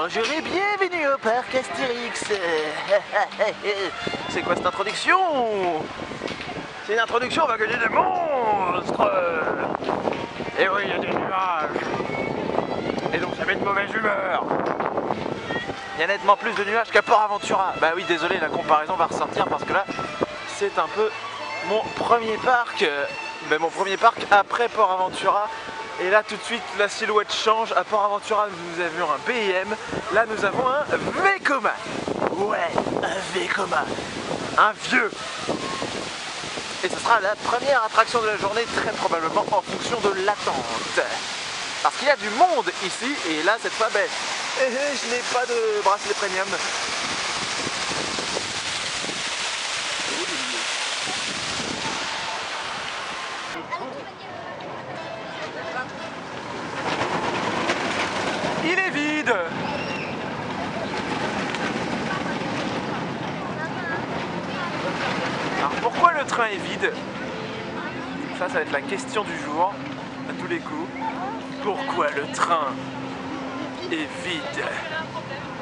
Bonjour et bienvenue au parc Astérix. C'est quoi cette introduction? C'est une introduction, on va gagner des monstres. Et oui, il y a des nuages. Et donc ça met de mauvaise humeur. Il y a nettement plus de nuages qu'à Port Aventura. Bah oui, désolé, la comparaison va ressortir parce que là, c'est un peu mon premier parc. Mon premier parc après Port Aventura. Et là tout de suite la silhouette change. À Port Aventura nous avions un BM. Là nous avons un Vekoma. Ouais, un Vekoma. Un vieux. Et ce sera la première attraction de la journée, très probablement en fonction de l'attente. Parce qu'il y a du monde ici. Et là cette fois, je n'ai pas de bracelet premium. Il est vide. Alors pourquoi le train est vide? Ça va être la question du jour, à tous les coups. Pourquoi le train est vide?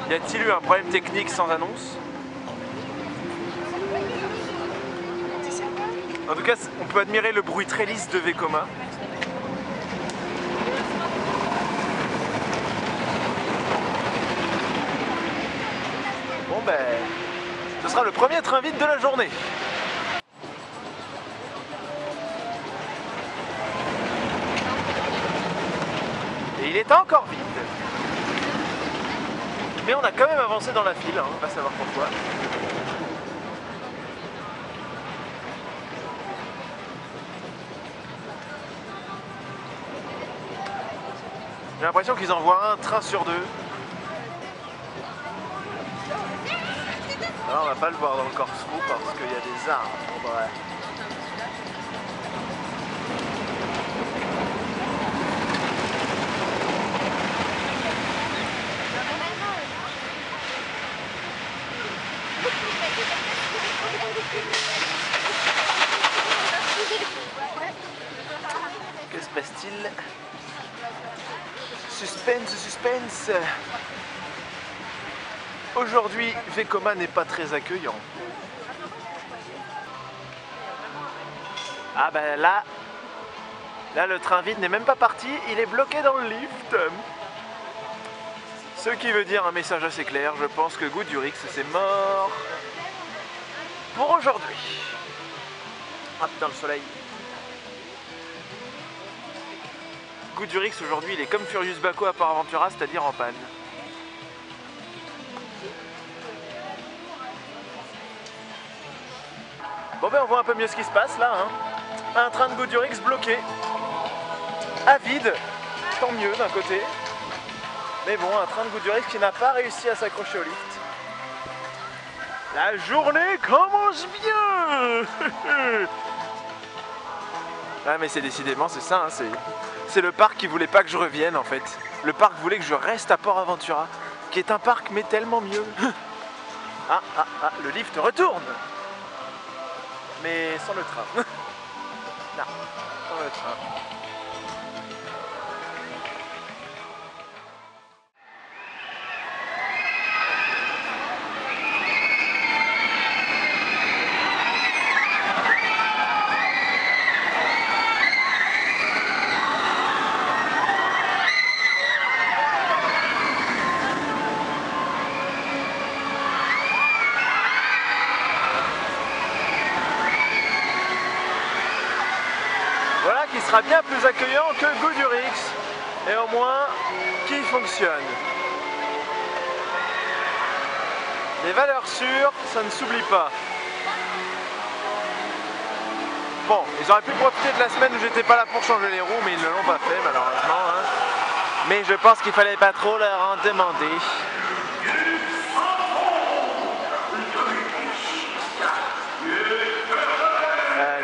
Y a-t-il eu un problème technique sans annonce? En tout cas, on peut admirer le bruit très lisse de Vekoma. Ce sera le premier train vide de la journée. Et il est encore vide. Mais on a quand même avancé dans la file, on va savoir pourquoi. J'ai l'impression qu'ils envoient un train sur deux. Alors on va pas le voir dans le corkscrew parce qu'il y a des arbres. Ouais. Que se passe-t-il? Suspense, suspense. Aujourd'hui, Vekoma n'est pas très accueillant. Ah là le train vide n'est même pas parti, il est bloqué dans le lift. Ce qui veut dire un message assez clair, je pense que Goudurix c'est mort pour aujourd'hui. Ah putain, le soleil. Goudurix aujourd'hui il est comme Furious Baco à Port Aventura, c'est-à-dire en panne. Bon on voit un peu mieux ce qui se passe là. Un train de Goudurix bloqué. À vide. Tant mieux d'un côté. Mais bon, un train de Goudurix qui n'a pas réussi à s'accrocher au lift. La journée commence bien. Ah mais c'est décidément, c'est ça. C'est le parc qui voulait pas que je revienne en fait. Le parc voulait que je reste à Port Aventura. Qui est un parc mais tellement mieux. Le lift retourne. Mais sans le train. Non, sans le train. Voilà qui sera bien plus accueillant que Goudurix et au moins qui fonctionne. Les valeurs sûres, ça ne s'oublie pas. Bon, ils auraient pu profiter de la semaine où j'étais pas là pour changer les roues, mais ils ne l'ont pas fait malheureusement. Mais je pense qu'il fallait pas trop leur en demander.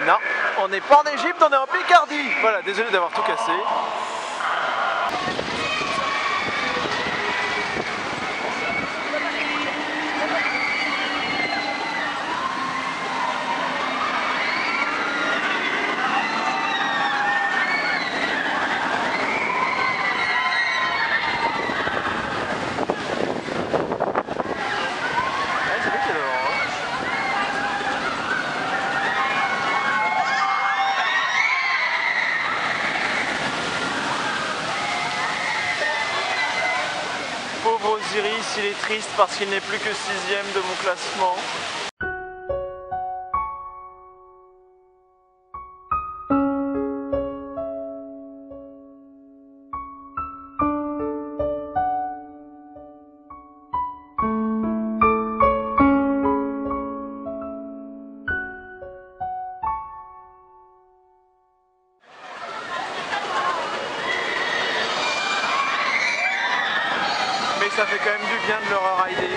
Non, on n'est pas en Égypte, on est en Picardie. Voilà, désolé d'avoir tout cassé. s'il est triste parce qu'il n'est plus que 6ème de mon classement. Ça fait quand même du bien de leur rider.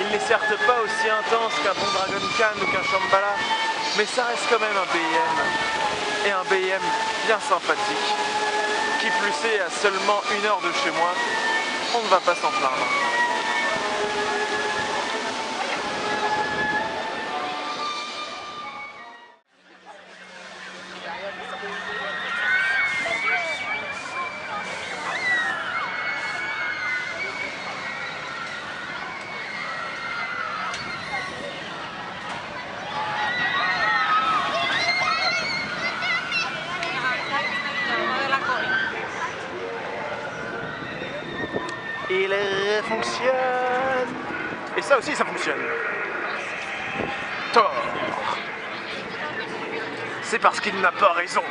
Il n'est certes pas aussi intense qu'un bon Dragon Khan ou qu'un Shambhala, mais ça reste quand même un BM. Et un BM bien sympathique. Qui plus est, à seulement 1 heure de chez moi, on ne va pas s'en plaindre. Il fonctionne. Et ça aussi, ça fonctionne. Tort. C'est parce qu'il n'a pas raison.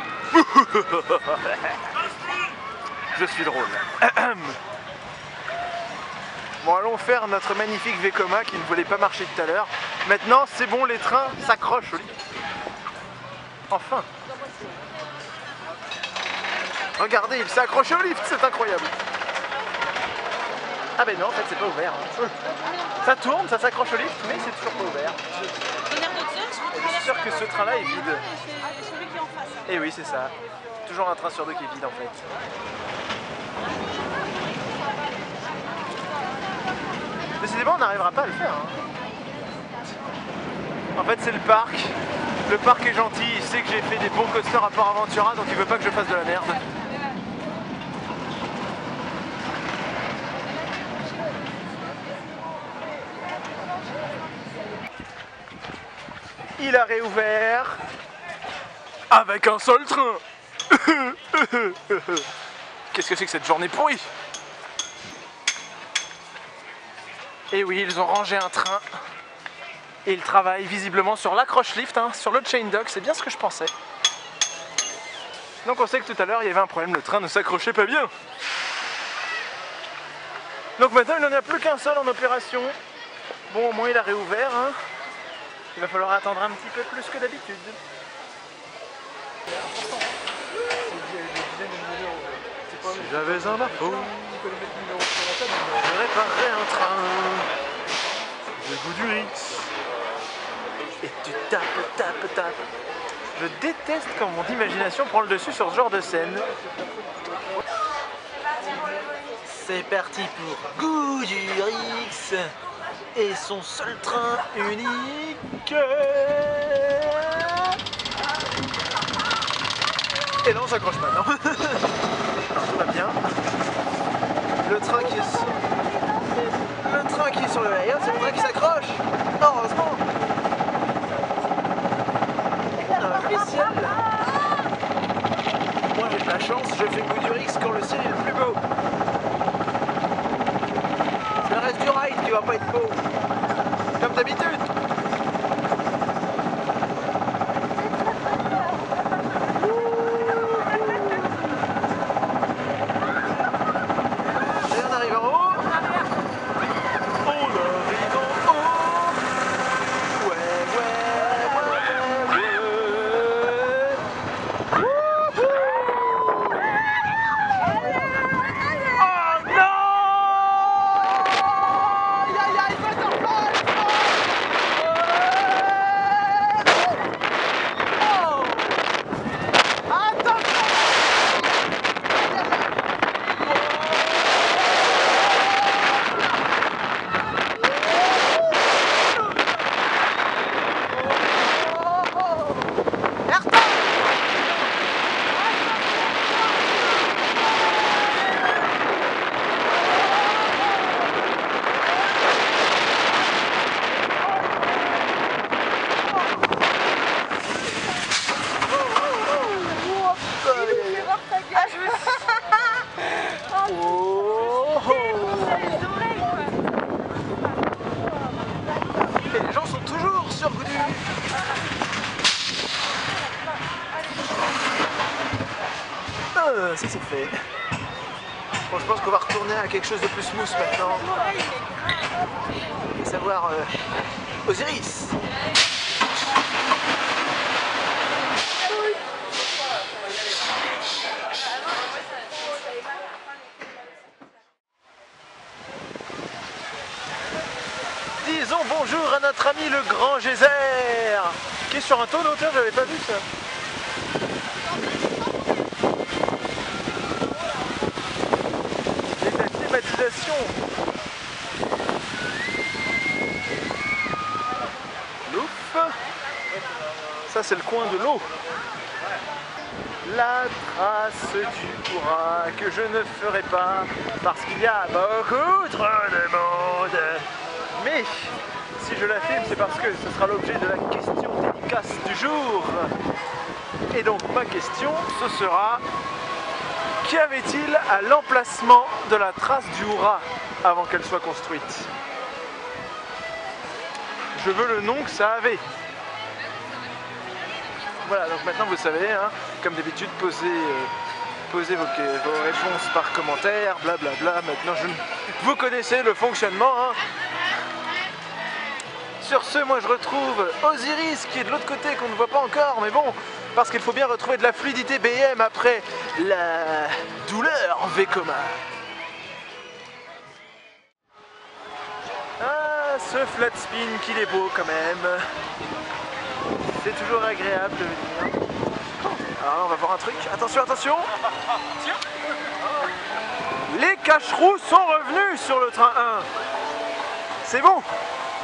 Je suis drôle. Bon, allons faire notre magnifique Vekoma qui ne voulait pas marcher tout à l'heure. Maintenant, c'est bon, les trains s'accrochent au lit. Enfin. Regardez, il s'est accroché au lift, c'est incroyable. Ah ben non, en fait c'est pas ouvert. Ça tourne, ça s'accroche au lift, mais c'est toujours pas ouvert. Et je suis sûr que ce train-là est vide. Et oui, c'est ça. Toujours un train sur 2 qui est vide en fait. Décidément, on n'arrivera pas à le faire. En fait, c'est le parc. Le parc est gentil, il sait que j'ai fait des bons coasters à Port Aventura, donc il veut pas que je fasse de la merde. Il a réouvert avec un seul train. Qu'est-ce que c'est que cette journée pourrie? Et oui, ils ont rangé un train. Et ils travaillent visiblement sur l'accroche lift, hein, sur le chain dock, c'est bien ce que je pensais. Donc on sait que tout à l'heure il y avait un problème, le train ne s'accrochait pas bien. Donc maintenant il n'en a plus qu'un seul en opération. Bon, au moins il a réouvert, hein. Il va falloir attendre un petit peu plus que d'habitude. Si j'avais un marteau, je réparerais un train. Le goût du Rix. Et tu tapes. Je déteste quand mon imagination prend le dessus sur ce genre de scène. C'est parti pour Goût du Rix et son seul train unique. Et non, on s'accroche pas, non. Tout va bien. Le train qui est sur le layout, c'est le train qui s'accroche. Heureusement. On a un joli ciel. Moi j'ai de la chance, je fais Goût du Rix quand le ciel est le plus beau. C'est le reste du ride qui va pas être beau. Comme d'habitude. ça c'est fait. Bon, je pense qu'on va retourner à quelque chose de plus smooth maintenant. À savoir Osiris. Disons bonjour à notre ami le grand geyser qui est sur un taux de hauteur, j'avais pas vu ça. Et de la climatisation. Louf. Ça c'est le coin de l'eau. La trace du Jura que je ne ferai pas parce qu'il y a beaucoup trop de monde. Mais si je la filme, c'est parce que ce sera l'objet de la question dédicace du jour. Et donc ma question, ce sera: qu'y avait-il à l'emplacement de la trace du Jura avant qu'elle soit construite? Je veux le nom que ça avait. Voilà, donc maintenant vous savez, hein, comme d'habitude, posez vos réponses par commentaire, blablabla. Maintenant, vous connaissez le fonctionnement. Hein. Sur ce, moi je retrouve Osiris qui est de l'autre côté, qu'on ne voit pas encore, mais bon, parce qu'il faut bien retrouver de la fluidité BM après la douleur en Vekoma. Ah, ce flat spin qu'il est beau quand même. C'est toujours agréable de venir. Alors là, on va voir un truc. Attention, attention. Les cache-roues sont revenus sur le train 1. C'est bon.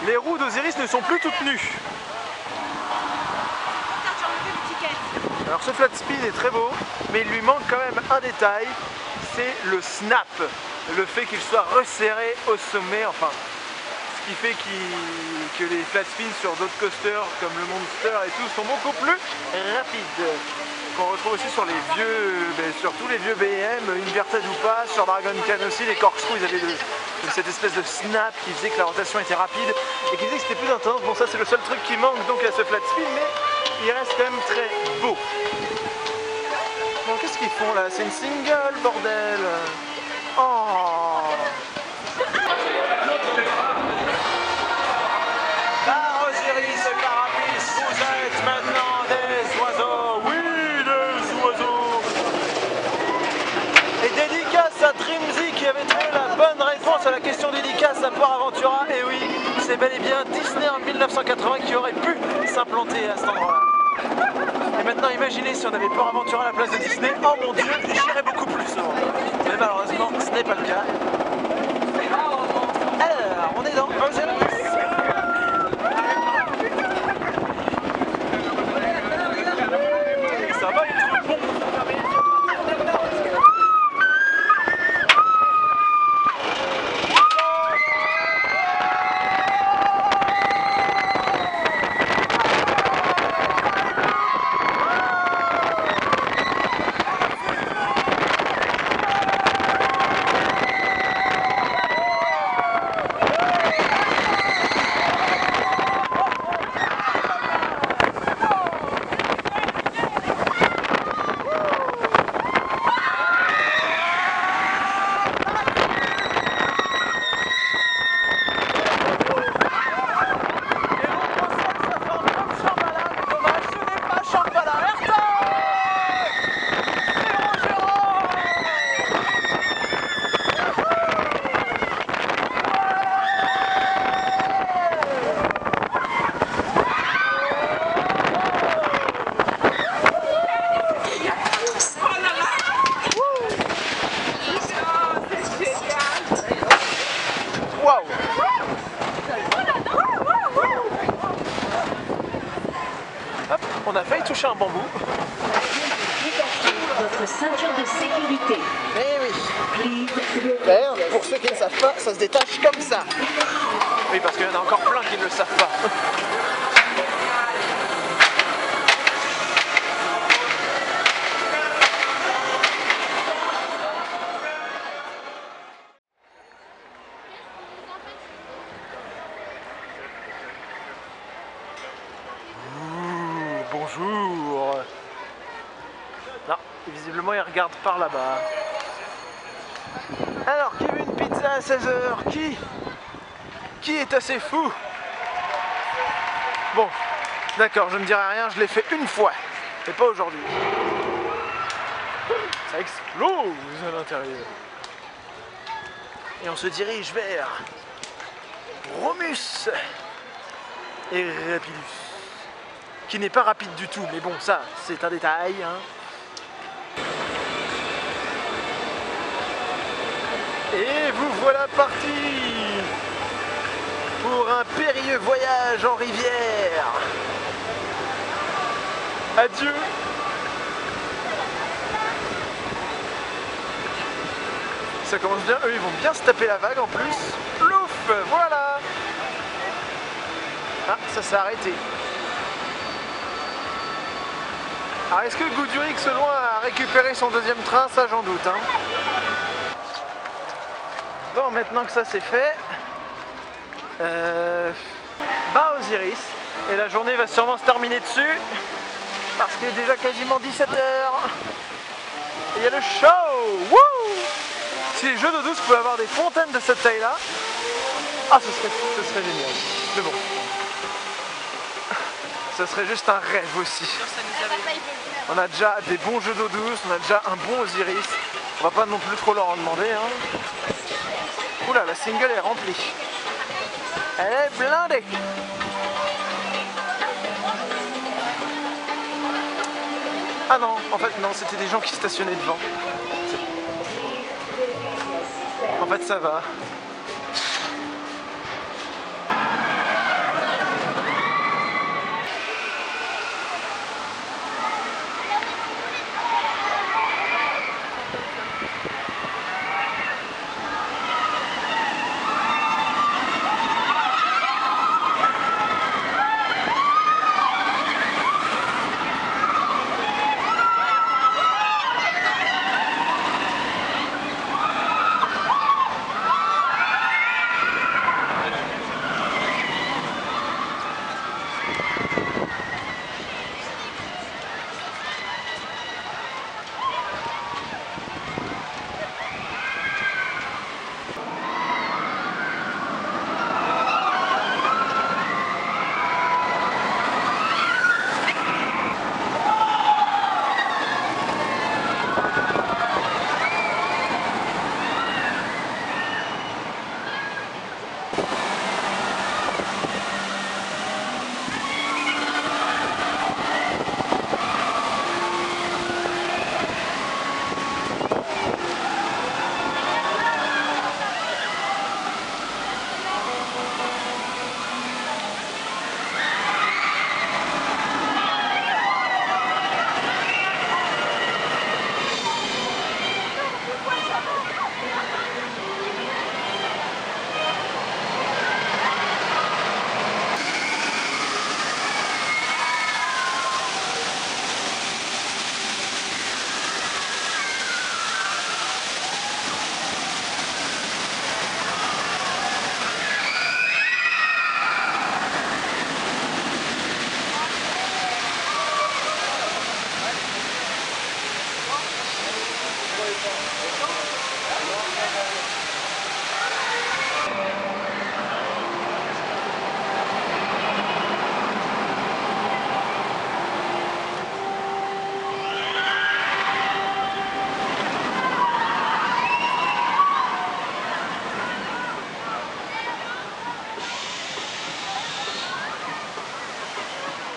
Les roues d'Osiris ne sont plus toutes nues. Alors ce flat spin est très beau, mais il lui manque quand même un détail. C'est le snap. Le fait qu'il soit resserré au sommet, enfin... Ce qui fait que les flat spins sur d'autres coasters comme le Monster et tout sont beaucoup plus rapides. Qu'on retrouve aussi sur les vieux, sur tous les vieux BM, Inverted ou pas, sur Dragon Khan aussi, les corkscrews ils avaient cette espèce de snap qui faisait que la rotation était rapide et qui faisait que c'était plus intense. Bon, ça c'est le seul truc qui manque donc à ce flat spin, mais il reste quand même très beau. Bon, qu'est-ce qu'ils font là? C'est une single, bordel. Oh. Qui avait trouvé la bonne réponse à la question dédicace à Port Aventura. Et oui, c'est bel et bien Disney en 1980 qui aurait pu s'implanter à cet endroit-là. Et maintenant, imaginez si on avait Port Aventura à la place de Disney. Oh mon Dieu, j'irais beaucoup plus souvent. Mais malheureusement, ce n'est pas le cas. Alors, on est dans Osiris. Ça va être bon. On a failli toucher un bambou. Votre ceinture de sécurité. Eh oui. D'ailleurs, pour ceux qui ne savent pas, ça se détache comme ça. Oui, parce qu'il y en a encore plein qui ne le savent pas. Bonjour. Non, Et visiblement il regarde par là-bas. Alors qui veut une pizza à 16h? Qui est assez fou? Bon, d'accord, je ne dirai rien, je l'ai fait une fois, mais pas aujourd'hui. Ça explose à l'intérieur. Et on se dirige vers Romus et Rapidus, qui n'est pas rapide du tout, mais bon, ça, c'est un détail, hein. Et vous voilà partis pour un périlleux voyage en rivière. Adieu. Ça commence bien, eux ils vont bien se taper la vague en plus. Plouf, voilà. Ah, ça s'est arrêté. Alors est-ce que Goudurix loin a récupéré son deuxième train? Ça j'en doute, hein. Bon, maintenant que ça c'est fait, bas Osiris, et la journée va sûrement se terminer dessus, parce qu'il est déjà quasiment 17h. Et il y a le show. Wouh! Si les jeux d'eau douce pouvaient avoir des fontaines de cette taille-là, ah, ce serait génial. Mais bon, ce serait juste un rêve aussi. On a déjà des bons jeux d'eau douce, on a déjà un bon Osiris. On va pas non plus trop leur en demander, hein. Oula, la single est remplie. Elle est blindée. Ah non, en fait non, c'était des gens qui stationnaient devant. En fait ça va.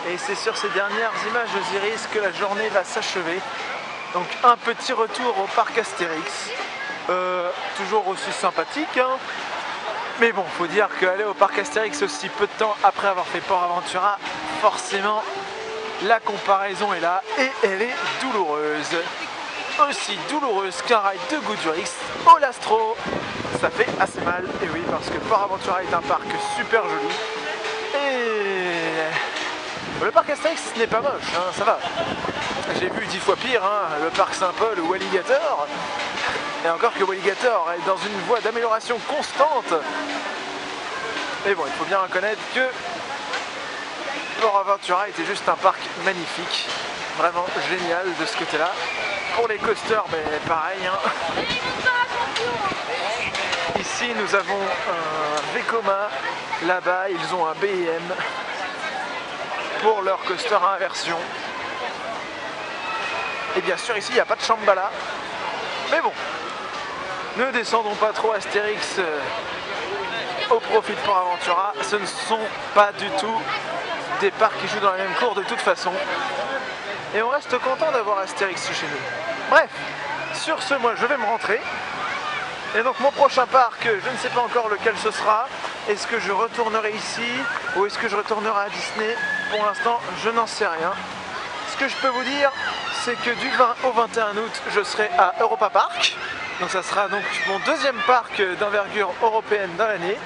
Et c'est sur ces dernières images d'Osiris que la journée va s'achever. Donc un petit retour au parc Astérix. Toujours aussi sympathique, hein. Mais bon, faut dire qu'aller au parc Astérix aussi peu de temps après avoir fait Port Aventura, forcément la comparaison est là et elle est douloureuse. Aussi douloureuse qu'un ride de Goudurix au Lastro. Ça fait assez mal, et oui, parce que Port Aventura est un parc super joli. Et le parc Astérix ce n'est pas moche, hein, ça va. J'ai vu 10 fois pire, hein, le parc Saint-Paul ou Alligator. Et encore que Alligator est dans une voie d'amélioration constante. Mais bon, il faut bien reconnaître que Port Aventura était juste un parc magnifique. Vraiment génial de ce côté-là. pour les coasters, ben, pareil. Hein. Ici, nous avons un Vekoma. Là-bas, ils ont un BM pour leur coaster à inversion. Et bien sûr, ici, il n'y a pas de Shambhala. Mais bon, ne descendons pas trop Astérix au profit de Port Aventura. Ce ne sont pas du tout des parcs qui jouent dans la même cour de toute façon. Et on reste content d'avoir Astérix chez nous. Bref, sur ce, moi, je vais me rentrer. Et donc mon prochain parc, je ne sais pas encore lequel ce sera. Est-ce que je retournerai ici ou est-ce que je retournerai à Disney? Pour l'instant, je n'en sais rien. Ce que je peux vous dire, c'est que du 20 au 21 août, je serai à Europa Park. Donc ça sera donc mon deuxième parc d'envergure européenne dans l'année.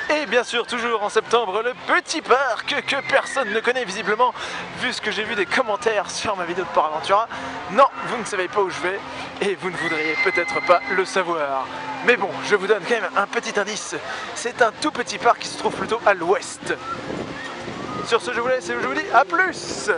Et bien sûr, toujours en septembre, le petit parc que personne ne connaît visiblement, vu ce que j'ai vu des commentaires sur ma vidéo de Port Aventura. Non, vous ne savez pas où je vais, et vous ne voudriez peut-être pas le savoir. Mais bon, je vous donne quand même un petit indice. C'est un tout petit parc qui se trouve plutôt à l'ouest. Sur ce, je vous laisse et je vous dis à plus!